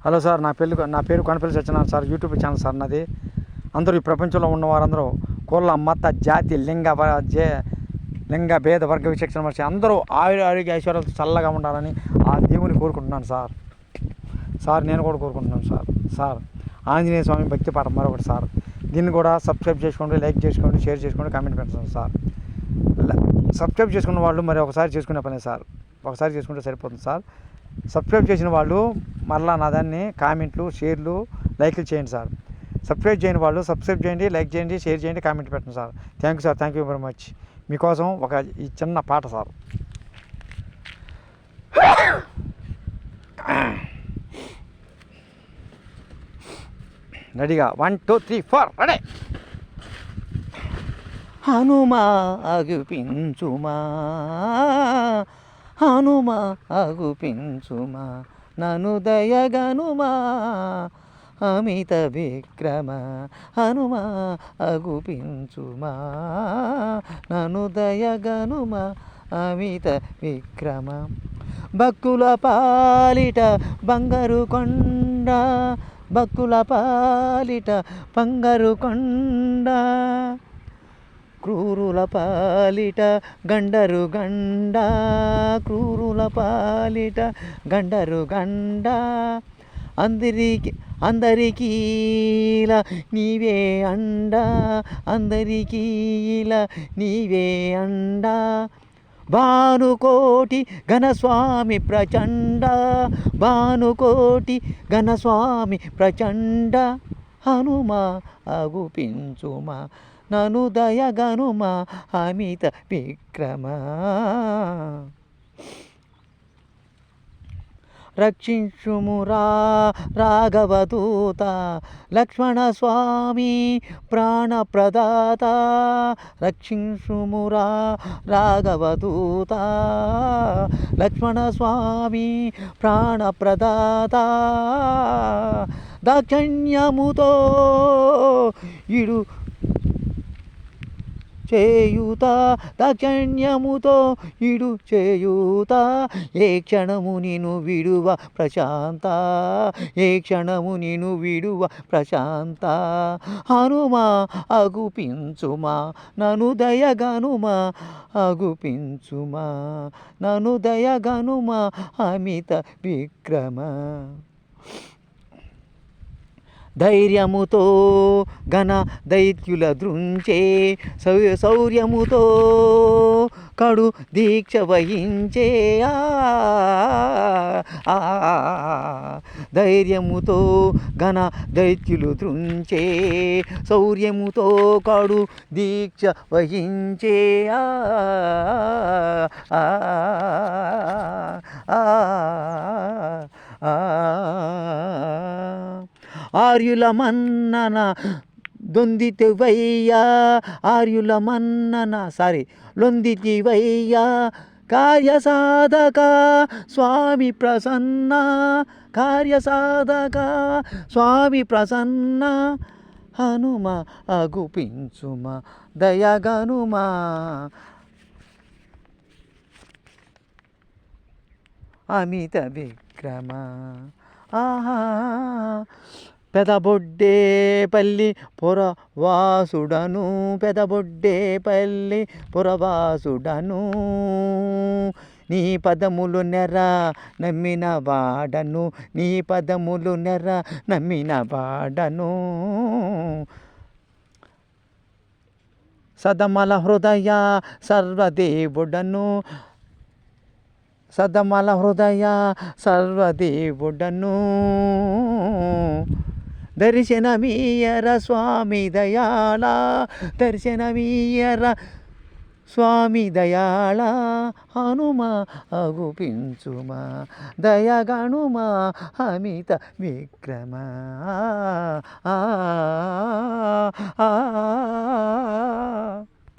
Hello sir, నా పేరు Konapalli Satyanarayana sir. YouTube channel sir నాది. అందరూ ఈ ప్రపంచంలో ఉన్న వారందరూ కుల మత జాతి లింగ భేద వర్గ విచక్షణ మనిషి అందరూ ఆరోగ్య ఐశ్వర్యాలతో చల్లగా ఉండాలని ఆ దేవుని కోరుకుంటున్నాను సార్. నేను కూడా కోరుకుంటున్నాను సార్. ఆంజనేయ స్వామి భక్తి పాఠం మరొకటి సార్. దీన్ని కూడా సబ్స్క్రైబ్ చేసుకోండి, లైక్ చేసుకోండి, షేర్ చేసుకోండి, కామెంట్ పెట్టండి సార్. సబ్స్క్రైబ్ చేసుకున్న వాళ్ళు మరి ఒకసారి చేసుకునే పనే సార్. ఒకసారి చేసుకుంటే సరిపోతుంది సార్. సబ్స్క్రైబ్ చేసిన వాళ్ళు మరలా నా దాన్ని కామెంట్లు, షేర్లు, లైక్లు చేయండి సార్. సబ్స్క్రైబ్ చేయని వాళ్ళు సబ్స్క్రైబ్ చేయండి, లైక్ చేయండి, షేర్ చేయండి, కామెంట్ పెట్టండి sir. Thank you sir. Thank you very much. మీకోసం ఈ చిన్న పాట సార్. రెడీగా 1 2 3 4 రెడీ. హనుమా అగుపించుమా, హనుమా అగుపించుమా, నను దయగనుమా అమిత విక్రమ, హనుమా అగుపించుమా, నను దయగనుమా అమిత విక్రమ. భక్తుల పాలిట బంగారు కొండ, భక్తుల పాలిట బంగారు కొండ, క్రూరుల పాలిట గండరు గండ, క్రూరుల పాలిట గండరు గండ. అందరికీల నీవే అండ, అందరికీల నీవే అండ. భానుకోటి ఘనస్వామి ప్రచండ, భానుకోటి ఘనస్వామి ప్రచండ, హనుమా అగుపించుమా, నను దయగనుమా అమిత విక్రమ. రక్షించుమురా రాఘవదూత, లక్ష్మణస్వామి ప్రాణప్రదాత, రక్షించుమురా రాఘవదూత, లక్ష్మణస్వామి ప్రాణప్రదాత. దాక్షణ్యముతో ఇడు చేయుత, దాక్షణ్యముతో ఇడు చేయుత, ఏ క్షణము నిను విడువ ప్రశాంత, ఏ క్షణము నిను విడువ ప్రశాంత. హనుమా అగుపించుమా, నను దయగనుమా, అగుపించుమా, నను దయగనుమా అమిత విక్రమ. ధైర్యముతో ఘన దైత్యుల దృంచే, శౌర్యముతో కడు దీక్ష వహించే, ధైర్యముతో ఘన దైత్యులు దృంచే, శౌర్యముతో కడు దీక్ష వహించే, ఆర్యుల మన్నన దొందితివయ్యా, ఆర్యుల మన్నన లొందితివయ్యా, కార్యసాధక స్వామి ప్రసన్న, కార్యసాధక స్వామి ప్రసన్న, హనుమా అగుపించుమా, దయగనుమా అమిత విక్రమ. పెదబొడ్డేపల్లి పురవాసుడను, పెదబొడ్డేపల్లి పురవాసుడను, నీ పదములు నెర నమ్మిన వాడను, నీ పదములు నెర నమ్మిన వాడను. సదమల హృదయ సర్వదేవుడను, సదమల హృదయ సర్వదేవుడను, దర్శనమీయర స్వామి దయాళ, దర్శనమీయర స్వామి దయాళ, హనుమా అగుపించుమా, దయగనుమా అమిత విక్రమ. ఆ